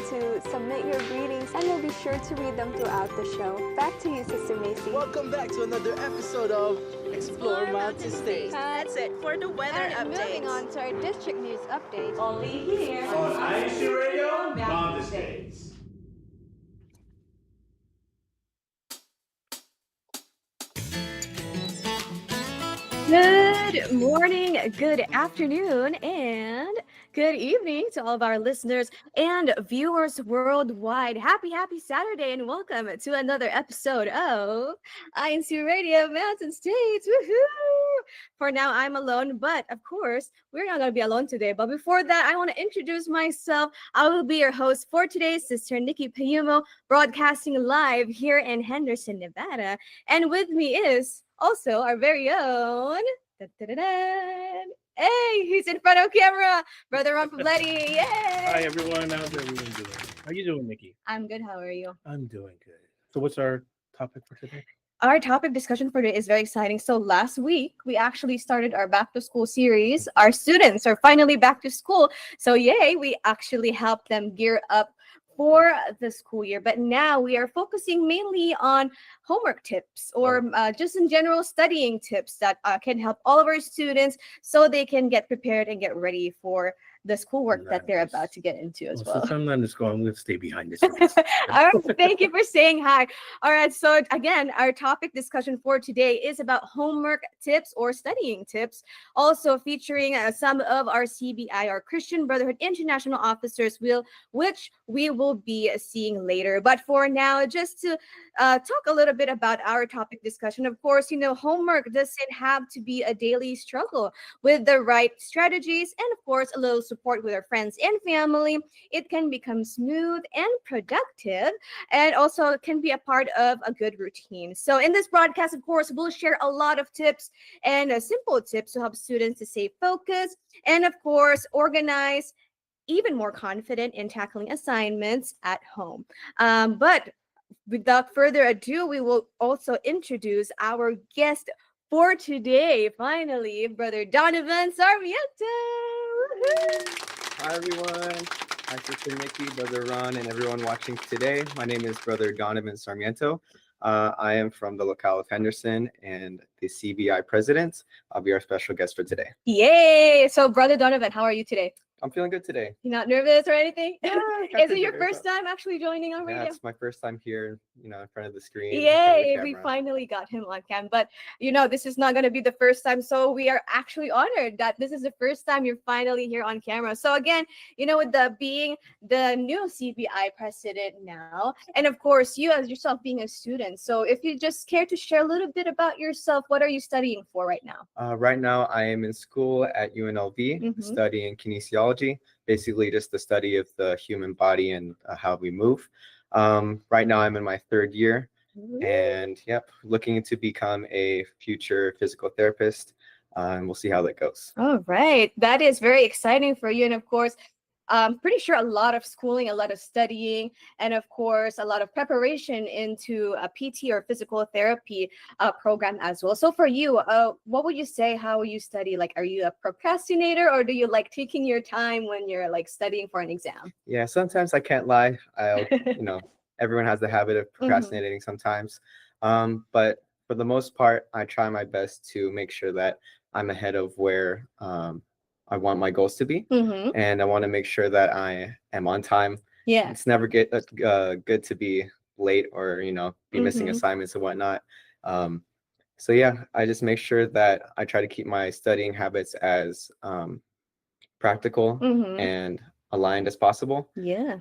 to submit your greetings, and we'll be sure to read them throughout the show. Back to you, Sister Macy. Welcome back to another episode of Explore Mountain States. That's it for the weather And updates. moving on to our district news updates. Only here on INCRadio Mountain States. Good morning, good afternoon, and good evening to all of our listeners and viewers worldwide. Happy Saturday, and welcome to another episode of INCRadio Mountain States. Woohoo! For now, I'm alone, but of course, we're not going to be alone today. But before that, I want to introduce myself. I will be your host for today, Sister Nikki Payumo, broadcasting live here in Henderson, Nevada. And with me is also our very own, hey, he's in front of camera, Brother Ron Pabletti. Yay! Hi everyone, how's everyone doing? How you doing, Nikki? I'm good, how are you? I'm doing good. So what's our topic for today? Our topic discussion for today is very exciting. So last week, we actually started our back to school series. Our students are finally back to school. So yay, we actually helped them gear up for the school year. But now we are focusing mainly on homework tips or just in general studying tips that can help all of our students so they can get prepared and get ready for the schoolwork that they're about to get into as well. Since I'm not in school, I'm going to stay behind the scenes. All right, thank you for saying hi. All right, so again, our topic discussion for today is about homework tips or studying tips, also featuring some of our CBI, our Christian Brotherhood International officers, which we will be seeing later. But for now, just to talk a little bit about our topic discussion, of course, homework doesn't have to be a daily struggle. With the right strategies and, of course, a little support with our friends and family, it can become smooth and productive, and also can be a part of a good routine. So in this broadcast, of course, we'll share a lot of tips and simple tips to help students to stay focused and, of course, organize, even more confident in tackling assignments at home. But without further ado, we will also introduce our guest for today, finally, Brother Donovan Sarmiento. Hi, everyone. Hi, Sister Nikki, Brother Ron, and everyone watching today. My name is Brother Donovan Sarmiento. I am from the locale of Henderson and the CBI president. I'll be our special guest for today. Yay! So, Brother Donovan, how are you today? I'm feeling good today. You're not nervous or anything? Yeah, Is it your first time actually joining our radio? Yeah, it's my first time here, in front of the screen. Yay, we finally got him on cam. But, this is not going to be the first time. So we are actually honored that this is the first time you're finally here on camera. So again, with being the new CBI president now, and of course, you as yourself being a student. So if you just care to share a little bit about yourself, what are you studying for right now? Right now, I am in school at UNLV, studying kinesiology. Basically just the study of the human body and how we move. Right now I'm in my third year and looking to become a future physical therapist. And we'll see how that goes. All right. That is very exciting for you. And of course, I'm pretty sure a lot of schooling, a lot of studying, and of course, a lot of preparation into a PT or physical therapy program as well. So for you, what would you say, how you study? Like, are you a procrastinator or do you like taking your time when you're like studying for an exam? Yeah, sometimes I can't lie. Everyone has the habit of procrastinating sometimes. But for the most part, I try my best to make sure that I'm ahead of where I want my goals to be, and I want to make sure that I am on time. Yeah, it's never good to be late or be missing assignments and whatnot. So yeah, I just make sure that I try to keep my studying habits as practical and aligned as possible. Yeah.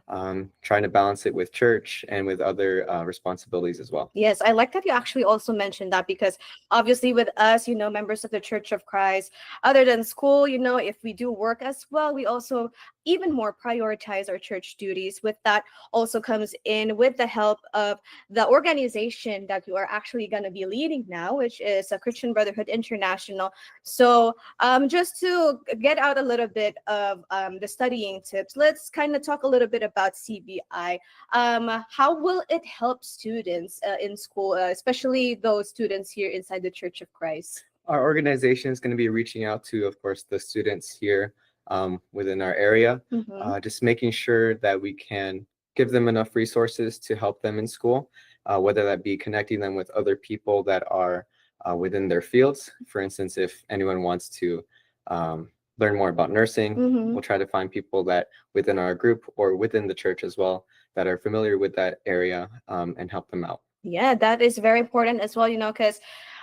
Trying to balance it with church and with other responsibilities as well. Yes, I like that you actually also mentioned that, because obviously with us, members of the Church of Christ, other than school, if we do work as well, we also even more prioritize our church duties. With that also comes in with the help of the organization that you are actually going to be leading now, which is a Christian Brotherhood International. So just to get out a little bit of the studying tips, let's kind of talk a little bit about CBI. How will it help students in school, especially those students here inside the Church of Christ? Our organization is going to be reaching out to, of course, the students here within our area, just making sure that we can give them enough resources to help them in school, whether that be connecting them with other people that are within their fields. For instance, if anyone wants to learn more about nursing, we'll try to find people that within our group or within the church as well that are familiar with that area and help them out. Yeah, that is very important as well, because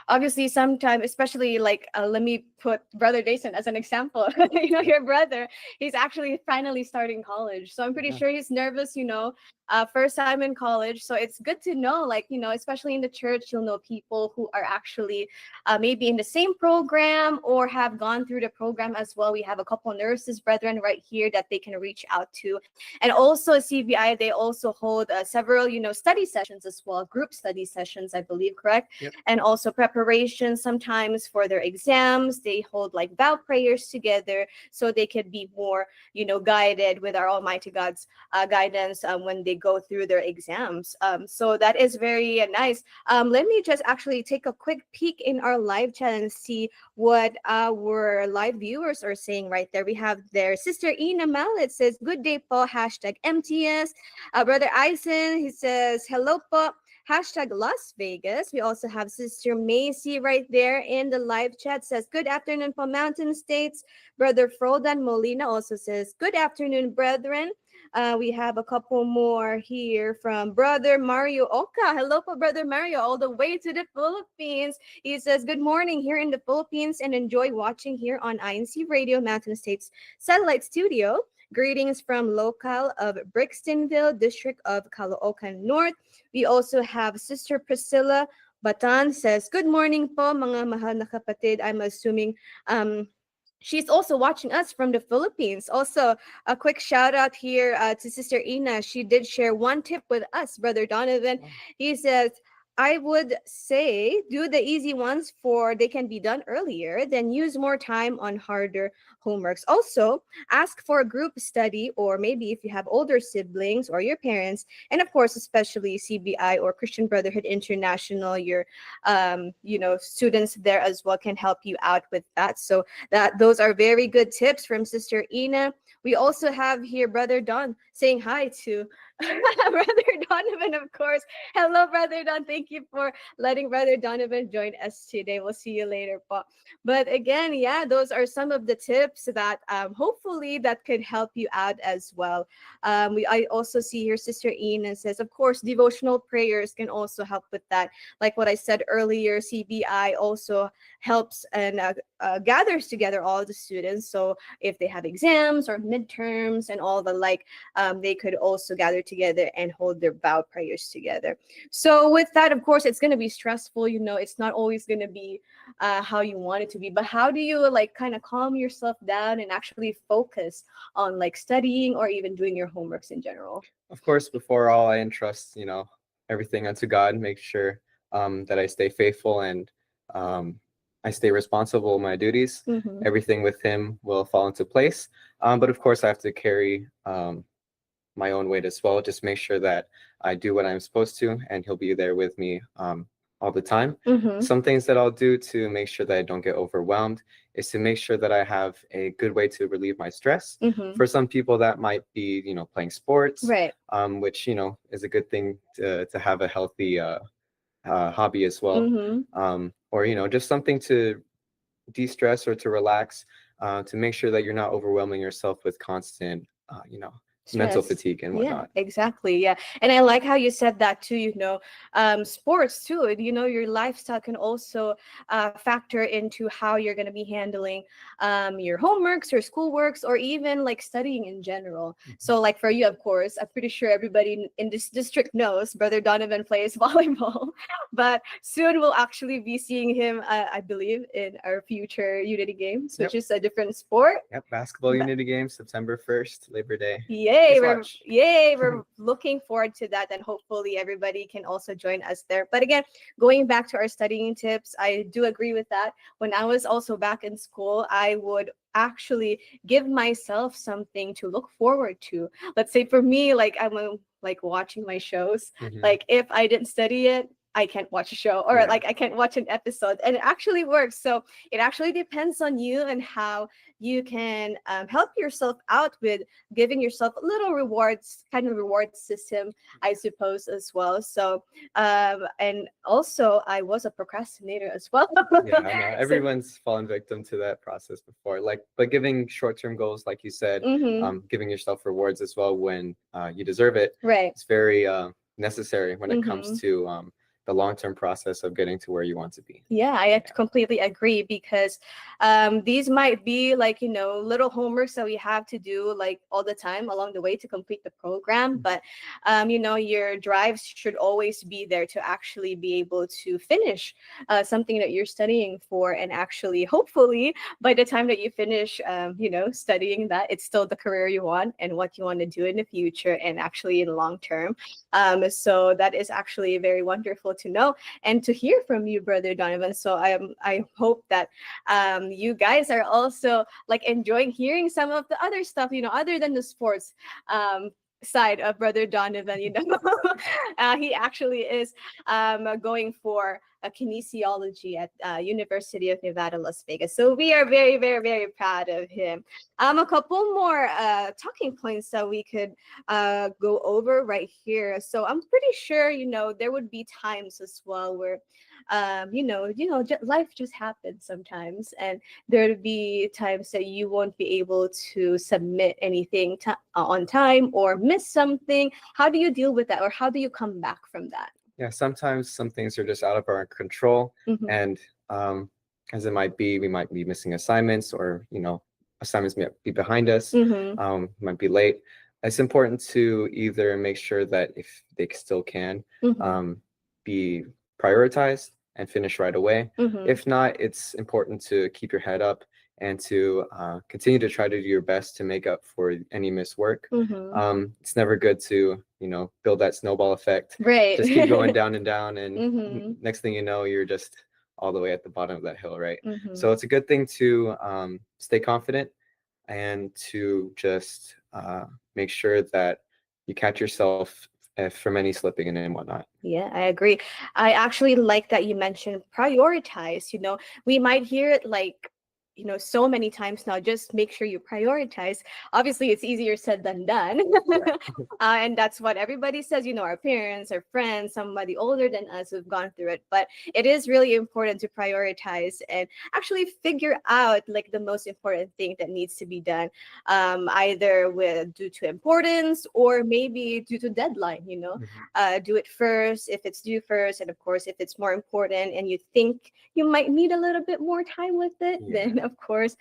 obviously sometimes, especially like, let me put Brother Jason as an example. Your brother, he's actually finally starting college. So I'm pretty sure he's nervous, first time in college. So it's good to know, like, especially in the church, you'll know people who are actually maybe in the same program or have gone through the program as well. We have a couple nurses brethren right here that they can reach out to. And also CBI, they also hold several, study sessions as well, group study sessions, I believe, correct? Yep. And also preparation sometimes for their exams. They hold like vow prayers together so they could be more, guided with our Almighty God's guidance when they go through their exams. So that is very nice. Let me just actually take a quick peek in our live chat and see what our live viewers are saying right there. We have their Sister Ina Mallet says, good day po, #MTS. Brother Eisen, he says, hello po, #Las Vegas. We also have Sister Macy right there in the live chat, says, good afternoon po, Mountain States. Brother Frodan Molina also says, good afternoon, brethren. We have a couple more here from Brother Mario Oka. Hello po, Brother Mario, all the way to the Philippines. He says, good morning here in the Philippines and enjoy watching here on INCRadio Mountain States Satellite Studio. Greetings from local of Brixtonville, District of Caloocan North. We also have Sister Priscilla Batan says, good morning po, mga mahal na kapatid. I'm assuming she's also watching us from the Philippines. Also, a quick shout out here to Sister Ina. She did share one tip with us, Brother Donovan. He says, I would say do the easy ones for they can be done earlier, then use more time on harder homeworks. Also, ask for a group study, or maybe if you have older siblings or your parents, and of course, especially CBI or Christian Brotherhood International, your students there as well can help you out with that. So those are very good tips from Sister Ina. We also have here Brother Don saying hi to Brother Donovan, of course. Hello, Brother Don. Thank you for letting Brother Donovan join us today. We'll see you later, po. But again, yeah, those are some of the tips that hopefully that could help you out as well. I also see here Sister Ina says, of course, devotional prayers can also help with that. Like what I said earlier, CBI also helps and gathers together all the students. So if they have exams or midterms and all the like, they could also gather together and hold their vow prayers together. So with that, of course, it's going to be stressful. It's not always going to be how you want it to be. But how do you like kind of calm yourself down and actually focus on like studying or even doing your homeworks in general? Of course, before all, I entrust, everything unto God, make sure that I stay faithful and I stay responsible in my duties. Mm-hmm. Everything with him will fall into place. But of course, I have to carry my own weight as well. Just make sure that I do what I'm supposed to, and he'll be there with me all the time. Mm-hmm. Some things that I'll do to make sure that I don't get overwhelmed is to make sure that I have a good way to relieve my stress. Mm-hmm. For some people, that might be, playing sports, Right. Which, is a good thing to have a healthy hobby as well. Mm-hmm. Or, just something to de-stress or to relax, to make sure that you're not overwhelming yourself with constant, mental Stress. fatigue and whatnot. Yeah, exactly. Yeah. And I like how you said that too, sports too, your lifestyle can also factor into how you're going to be handling your homeworks, your schoolworks, or even like studying in general. Mm-hmm. So like for you, of course, I'm pretty sure everybody in this district knows Brother Donovan plays volleyball, but soon we'll actually be seeing him, I believe, in our future Unity Games, which is a different sport. Yep, basketball Unity Games, September 1st, Labor Day. We're looking forward to that, and hopefully everybody can also join us there. But again, going back to our studying tips, I do agree with that. When I was also back in school, I would actually give myself something to look forward to. Let's say for me, like I'm like watching my shows. Mm-hmm. Like if I didn't study it, I can't watch a show, or Yeah. like I can't watch an episode, and it actually works. So it actually depends on you and how you can help yourself out with giving yourself a little rewards, kind of reward system, I suppose, as well. So and also I was a procrastinator as well. Yeah, I know. So, Everyone's fallen victim to that process before. Like, but giving short-term goals, like you said, mhm, giving yourself rewards as well when you deserve it, right. it's very necessary when it comes Mhm. to the long-term process of getting to where you want to be. Yeah, I completely agree, because these might be like, little homeworks that we have to do like all the time along the way to complete the program. But, your drives should always be there to actually be able to finish something that you're studying for. And actually, hopefully, by the time that you finish, studying that, it's still the career you want and what you want to do in the future and actually in the long term. So that is actually very wonderful to know and to hear from you, Brother Donovan. So I hope that you guys are also like enjoying hearing some of the other stuff, other than the sports side of Brother Donovan. He actually is going for a kinesiology at University of Nevada, Las Vegas. So we are very, very, very proud of him. A couple more talking points that we could go over right here. So I'm pretty sure, there would be times as well where, life just happens sometimes, and there would be times that you won't be able to submit anything on time or miss something. How do you deal with that, or how do you come back from that? Yeah, sometimes some things are just out of our control, Mhm. and as it might be, we might be missing assignments, or assignments might be behind us, Mhm. might be late. It's important to either make sure that if they still can, Mhm. be prioritized and finish right away. Mhm. If not, it's important to keep your head up and to continue to try to do your best to make up for any missed work. Mhm. It's never good to build that snowball effect, Right. just keep going down and down, and Mhm. next thing you know, you're just all the way at the bottom of that hill, right? Mhm. So it's a good thing to stay confident and to just make sure that you catch yourself from any slipping and whatnot. Yeah, I agree. I actually like that you mentioned prioritize. We might hear it like, so many times now, just make sure you prioritize. Obviously, it's easier said than done. And that's what everybody says, our parents, our friends, somebody older than us who've gone through it. But it is really important to prioritize and actually figure out like the most important thing that needs to be done, either due to importance or maybe due to deadline, do it first if it's due first. And of course, if it's more important and you think you might need a little bit more time with it, then of course,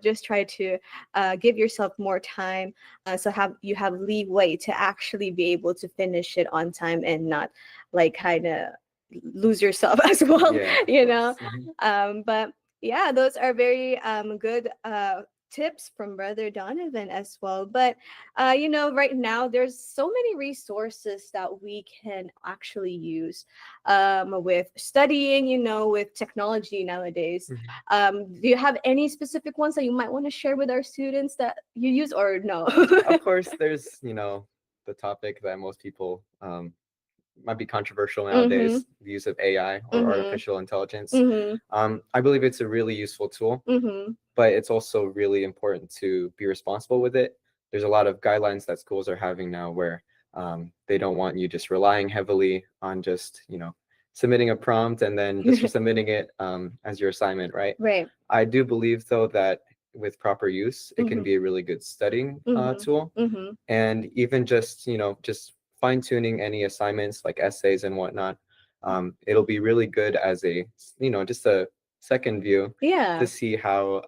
just try to give yourself more time, so you have leeway to actually be able to finish it on time and not like kind of lose yourself as well. Yeah, of course. But yeah, those are very good tips from Brother Donovan as well. But right now there's so many resources that we can actually use with studying, with technology nowadays. Do you have any specific ones that you might want to share with our students that you use, or no? Of course, there's the topic that most people might be controversial nowadays, the use of AI or artificial intelligence. I believe it's a really useful tool, but it's also really important to be responsible with it. There's a lot of guidelines that schools are having now where they don't want you just relying heavily on just, submitting a prompt and then just submitting it as your assignment, right? Right. I do believe, though, that with proper use, it can be a really good studying tool. And even just, just fine-tuning any assignments like essays and whatnot, it'll be really good as a, just a second view Yeah. to see how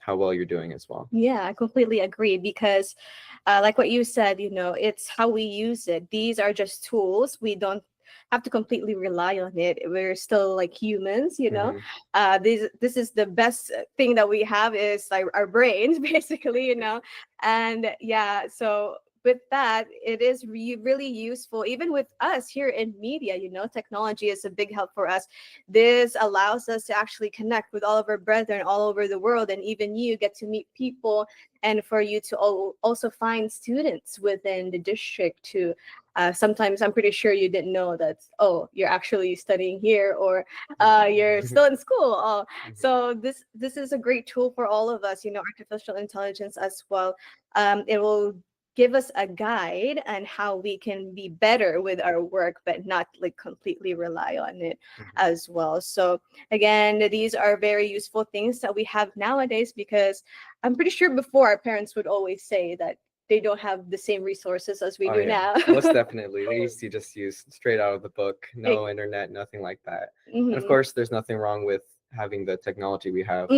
well you're doing as well. Yeah, I completely agree, because like what you said, it's how we use it. These are just tools. We don't have to completely rely on it. We're still like humans, this is the best thing that we have is like our brains basically, and yeah, so with that, it is really useful, even with us here in media. Technology is a big help for us. This allows us to actually connect with all of our brethren all over the world, and even you get to meet people, and for you to also find students within the district to sometimes I'm pretty sure you didn't know that, oh, you're actually studying here, or you're still in school. So this is a great tool for all of us, artificial intelligence as well. It will give us a guide on how we can be better with our work, but not like completely rely on it as well. So again, these are very useful things that we have nowadays, because I'm pretty sure before our parents would always say that they don't have the same resources as we do now. Most definitely. They used to just use straight out of the book, no internet, nothing like that. And of course, there's nothing wrong with having the technology we have.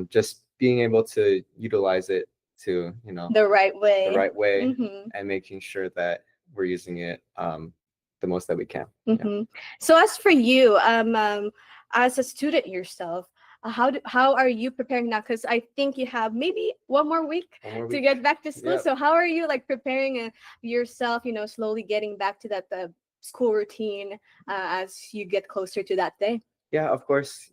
Just being able to utilize it to, the right way, and making sure that we're using it the most that we can. So as for you, as a student yourself, how are you preparing now? Because I think you have maybe one more week to get back to school. So how are you like preparing yourself, slowly getting back to that school routine as you get closer to that day? Yeah, of course.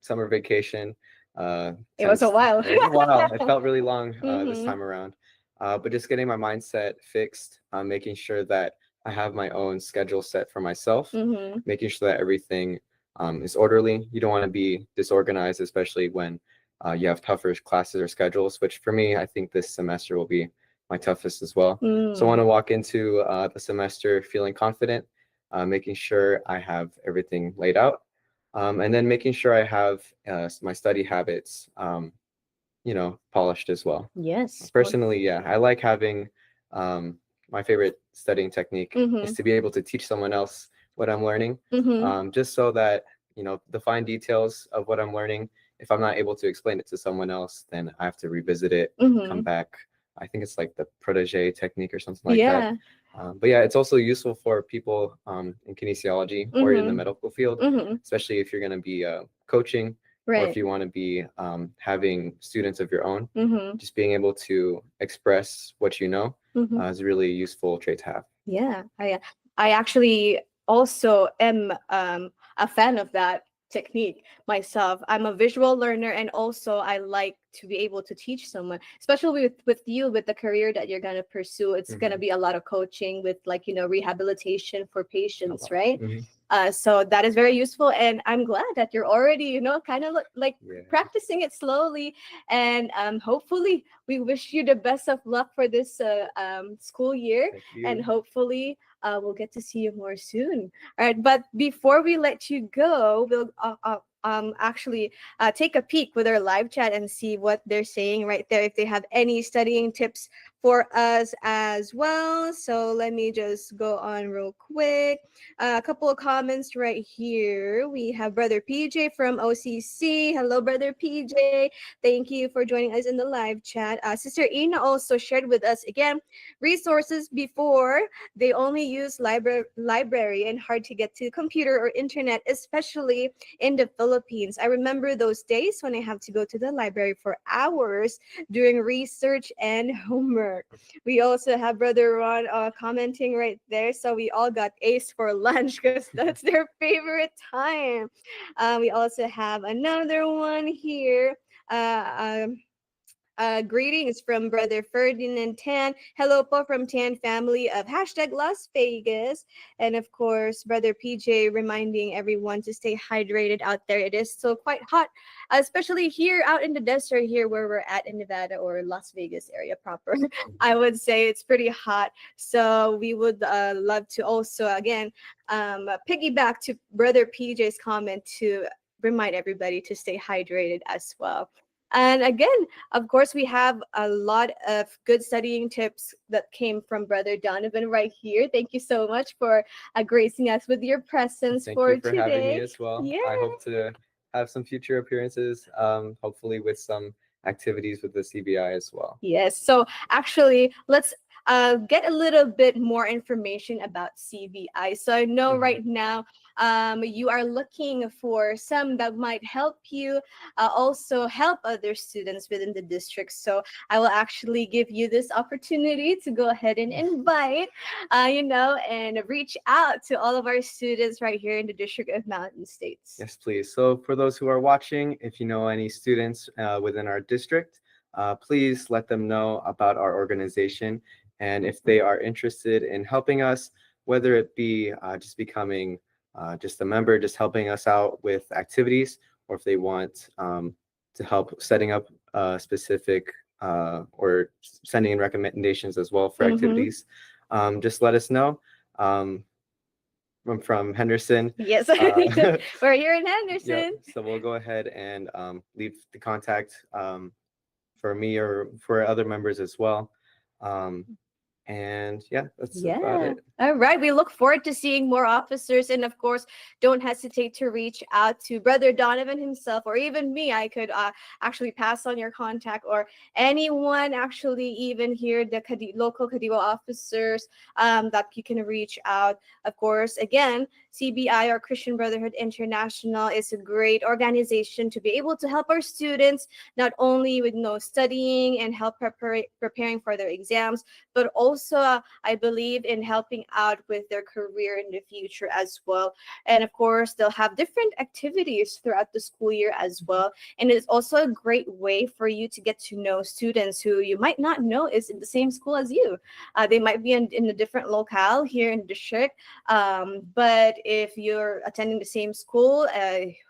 Summer vacation. It was a while. It was a while. It felt really long this time around. But just getting my mindset fixed, making sure that I have my own schedule set for myself, making sure that everything is orderly. You don't want to be disorganized, especially when you have tougher classes or schedules, which for me, I think this semester will be my toughest as well. So I want to walk into the semester feeling confident, making sure I have everything laid out. And then making sure I have my study habits, polished as well. Yes. Personally, yeah, I like having my favorite studying technique is to be able to teach someone else what I'm learning, just so that, the fine details of what I'm learning, if I'm not able to explain it to someone else, then I have to revisit it, come back. I think it's like the protege technique or something like that. But yeah, it's also useful for people in kinesiology or in the medical field, especially if you're going to be coaching, or if you want to be having students of your own. Just being able to express what you know is a really useful trait to have. Yeah, I actually also am a fan of that technique myself. I'm a visual learner, and also I like to be able to teach someone, especially with the career that you're going to pursue. It's going to be a lot of coaching with rehabilitation for patients, right? So that is very useful, and I'm glad that you're already kind of practicing it slowly, and hopefully we wish you the best of luck for this school year, and hopefully we'll get to see you more soon. All right, but before we let you go, we'll actually take a peek with our live chat and see what they're saying right there, if they have any studying tips for us as well. So let me just go on real quick. A couple of comments right here. We have Brother PJ from OCC. Hello, Brother PJ. Thank you for joining us in the live chat. Sister Ina also shared with us, again, resources before. They only use library and hard to get to computer or internet, especially in the Philippines. I remember those days when I have to go to the library for hours doing research and homework. We also have Brother Ron commenting right there. So we all got A's for lunch because that's their favorite time. We also have another one here. Greetings from Brother Ferdinand Tan. Hello po from Tan family of #Las Vegas. And of course, Brother PJ reminding everyone to stay hydrated out there. It is still quite hot, especially here out in the desert here where we're at in Nevada or Las Vegas area proper. I would say it's pretty hot. So we would love to also, again, piggyback to Brother PJ's comment to remind everybody to stay hydrated as well. And again, of course, we have a lot of good studying tips that came from Brother Donovan right here. Thank you so much for gracing us with your presence Thank you for today. having me as well. Yeah. I hope to have some future appearances, hopefully with some activities with the CBI as well. Yes. So actually, let's get a little bit more information about CBI. So I know right now you are looking for some that might help you also help other students within the district. So I will actually give you this opportunity to go ahead and invite, and reach out to all of our students right here in the District of Mountain States. Yes, please. So for those who are watching, if you know any students within our district, please let them know about our organization. And if they are interested in helping us, whether it be just becoming just a member, just helping us out with activities, or if they want to help setting up specific or sending in recommendations as well for activities, just let us know. I'm from Henderson. Yes, we're here in Henderson. Yep. So we'll go ahead and leave the contact for me or for other members as well. And yeah, that's about it. All right. We look forward to seeing more officers. And of course, don't hesitate to reach out to Brother Donovan himself, or even me. I could actually pass on your contact, or anyone actually even here, the local Kadiwa officers that you can reach out. Of course, again, CBI, or Christian Brotherhood International, is a great organization to be able to help our students, not only with studying and help preparing for their exams, but also I believe in helping out with their career in the future as well. And of course, they'll have different activities throughout the school year as well. And it's also a great way for you to get to know students who you might not know is in the same school as you. They might be in a different locale here in the district. But if you're attending the same school,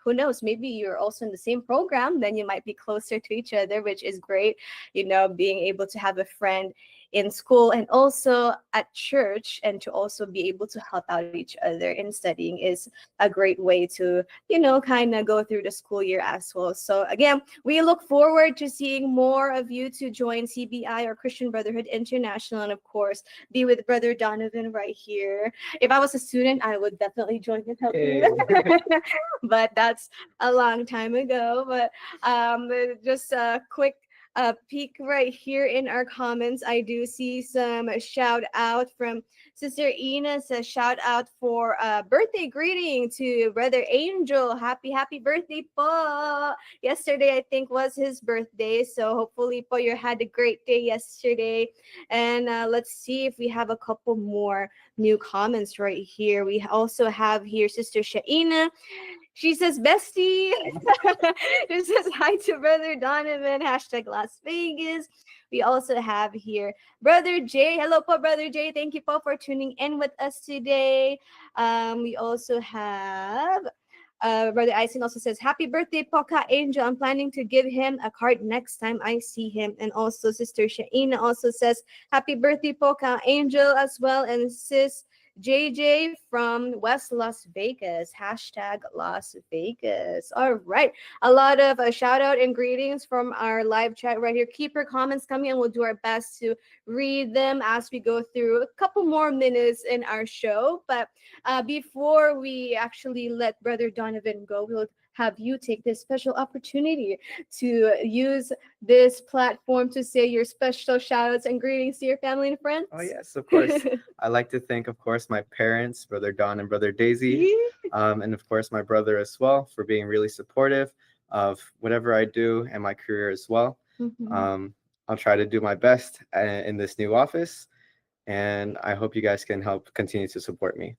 who knows, maybe you're also in the same program, then you might be closer to each other, which is great, being able to have a friend in school and also at church, and to also be able to help out each other in studying is a great way to, kind of go through the school year as well. So again, we look forward to seeing more of you to join CBI, or Christian Brotherhood International, and of course, be with Brother Donovan right here. If I was a student, I would definitely join and help you. But that's a long time ago. But just a quick peek right here in our comments. I do see some shout out from Sister Ina. Says shout out for birthday greeting to Brother Angel. Happy birthday po. Yesterday I think was his birthday, so hopefully po you had a great day yesterday. And let's see if we have a couple more new comments right here. We also have here Sister Shaina. She says, bestie. She says, hi to Brother Donovan, # Las Vegas. We also have here Brother Jay. Hello po, Brother Jay. Thank you po for tuning in with us today. We also have Brother Ison also says, happy birthday po ka Angel. I'm planning to give him a card next time I see him. And also Sister Shaina also says, happy birthday po ka Angel as well. And Sis JJ from West Las Vegas, # Las Vegas. All right. A lot of shout out and greetings from our live chat right here. Keep your comments coming and we'll do our best to read them as we go through a couple more minutes in our show. But before we actually let Brother Donovan go, we'll have you take this special opportunity to use this platform to say your special shout outs and greetings to your family and friends. Oh, yes, of course. I'd like to thank, of course, my parents, Brother Don and Brother Daisy, and of course, my brother as well, for being really supportive of whatever I do and my career as well. I'll try to do my best in this new office, and I hope you guys can help continue to support me.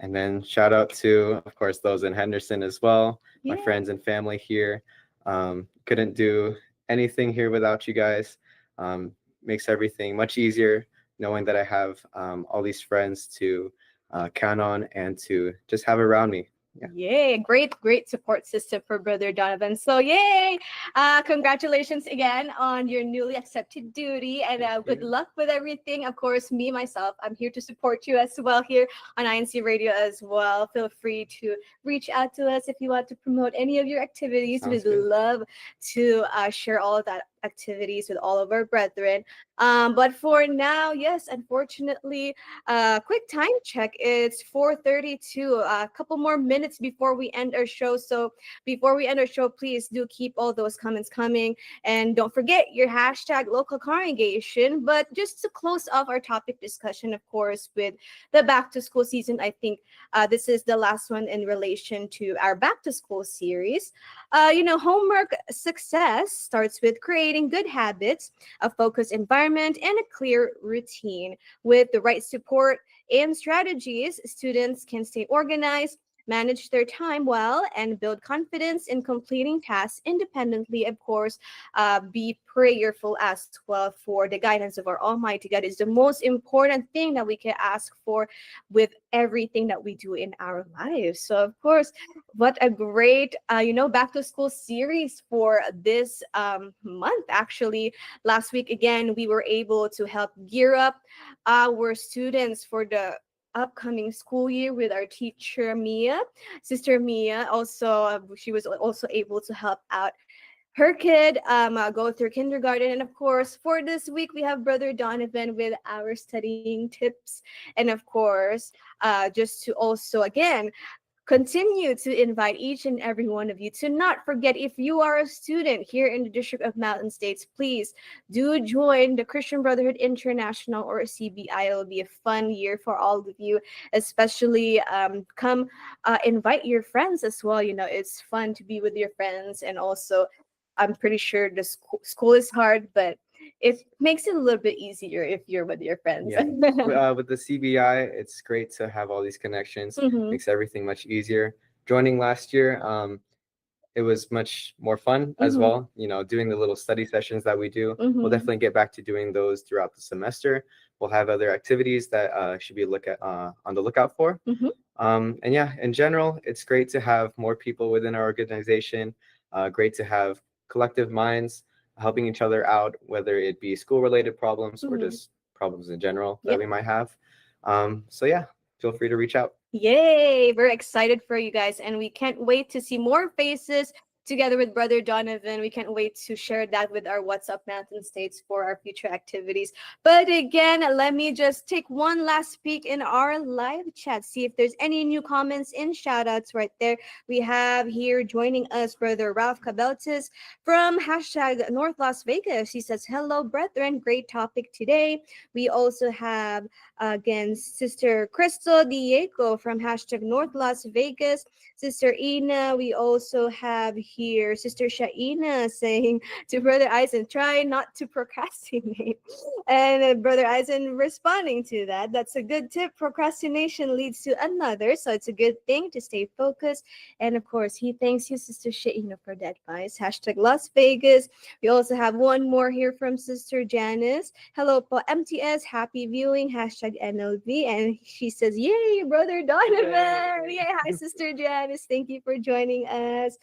And then shout out to, of course, those in Henderson as well, my friends and family here. Couldn't do anything here without you guys. Makes everything much easier knowing that I have all these friends to count on and to just have around me. Yay, great support system for Brother Donovan. So yay, congratulations again on your newly accepted duty, and good luck with everything. Of course, myself, I'm here to support you as well here on INC Radio as well. Feel free to reach out to us if you want to promote any of your activities. We'd love to share all of that activities with all of our brethren. But for now, yes, unfortunately, quick time check. It's 4:32, a couple more minutes before we end our show. So before we end our show, please do keep all those comments coming, and don't forget your # local congregation. But just to close off our topic discussion, of course, with the back to school season, I think this is the last one in relation to our back to school series. Homework success starts with creating good habits, a focused environment, and a clear routine. With the right support and strategies, students can stay organized, manage their time well, and build confidence in completing tasks independently. Of course, be prayerful as well for the guidance of our Almighty God is the most important thing that we can ask for with everything that we do in our lives. So, of course, what a great, back to school series for this month. Actually, last week, again, we were able to help gear up our students for the upcoming school year with our teacher Mia, Sister Mia. Also, she was also able to help out her kid go through kindergarten. And of course, for this week, we have Brother Donovan with our studying tips. And of course, just to also, again, continue to invite each and every one of you to not forget, if you are a student here in the District of Mountain States, please do join the Christian Brotherhood International, or CBI. It will be a fun year for all of you, especially come invite your friends as well. It's fun to be with your friends. And also, I'm pretty sure the school is hard, but it makes it a little bit easier if you're with your friends. Yeah. With the CBI, it's great to have all these connections. Makes everything much easier. Joining last year, it was much more fun as well. Doing the little study sessions that we do. We'll definitely get back to doing those throughout the semester. We'll have other activities that should be on the lookout for. And yeah, in general, it's great to have more people within our organization. Great to have collective minds helping each other out, whether it be school-related problems or just problems in general that we might have. So yeah, feel free to reach out. Yay! We're excited for you guys, and we can't wait to see more faces together with Brother Donovan. We can't wait to share that with our What's Up Mountain States for our future activities. But again, let me just take one last peek in our live chat, see if there's any new comments and shout outs right there. We have here joining us Brother Ralph Cabeltis from #North Las Vegas. He says, hello, brethren. Great topic today. We also have, again, Sister Crystal Diego from #North Las Vegas. Sister Ina. We also have here Sister Shaina saying to Brother Eisen, try not to procrastinate. And Brother Eisen responding to that. That's a good tip. Procrastination leads to another. So it's a good thing to stay focused. And of course, he thanks you, Sister Shaina, for that advice. #Las Vegas. We also have one more here from Sister Janice. Hello, po MTS. Happy viewing. #NLV. And she says, yay, Brother Donovan. Yay. Hi, Sister Janice. Thank you for joining us.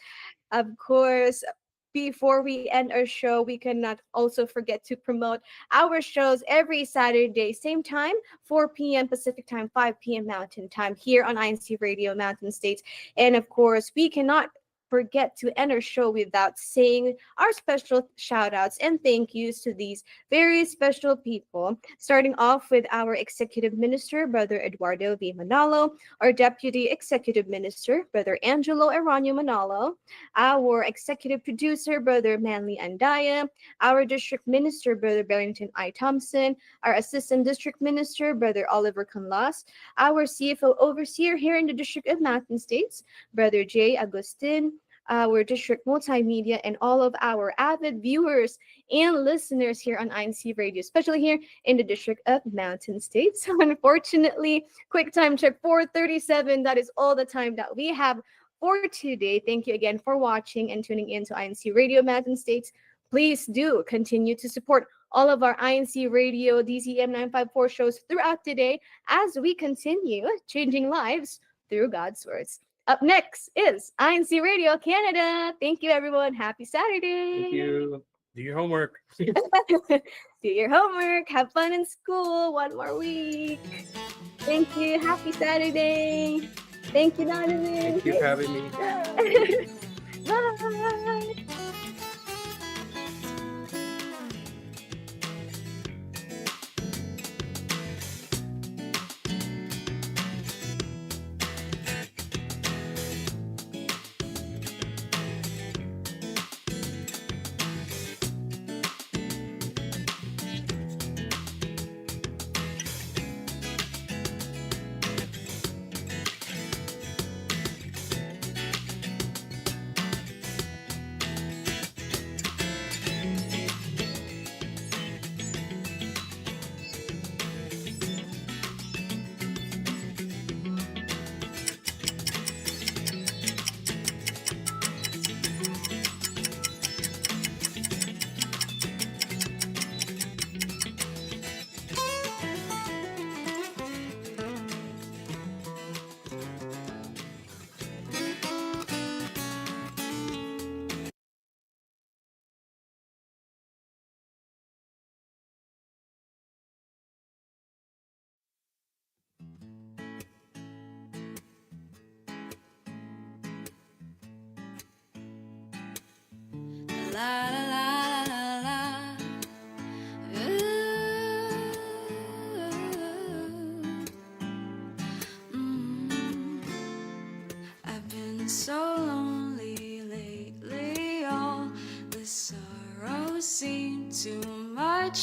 Of course, before we end our show, we cannot also forget to promote our shows every Saturday, same time, 4 p.m. Pacific time, 5 p.m. Mountain time, here on INCRadio Mountain States. And of course, we cannot forget to end our show without saying our special shout outs and thank yous to these very special people, starting off with our executive minister, Brother Eduardo V. Manalo, our deputy executive minister, Brother Angelo Eranio Manalo, our executive producer, Brother Manly Andaya, our district minister, Brother Barrington I. Thompson, our assistant district minister, Brother Oliver Canlas, our CFO overseer here in the District of Mountain States, Brother J. Agustin, our district multimedia, and all of our avid viewers and listeners here on INC Radio, especially here in the District of Mountain States. So unfortunately, quick time check, 4:37. That is all the time that we have for today. Thank you again for watching and tuning in to INC Radio Mountain States. Please do continue to support all of our INC Radio DCM 954 shows throughout the day as we continue changing lives through God's words. Up next is INC Radio Canada. Thank you, everyone. Happy Saturday. Thank you. Do your homework. Do your homework. Have fun in school. One more week. Thank you. Happy Saturday. Thank you, Donovan. Thank you for having me. Bye. La la la la la. I've been so lonely lately, all the sorrow seemed too much.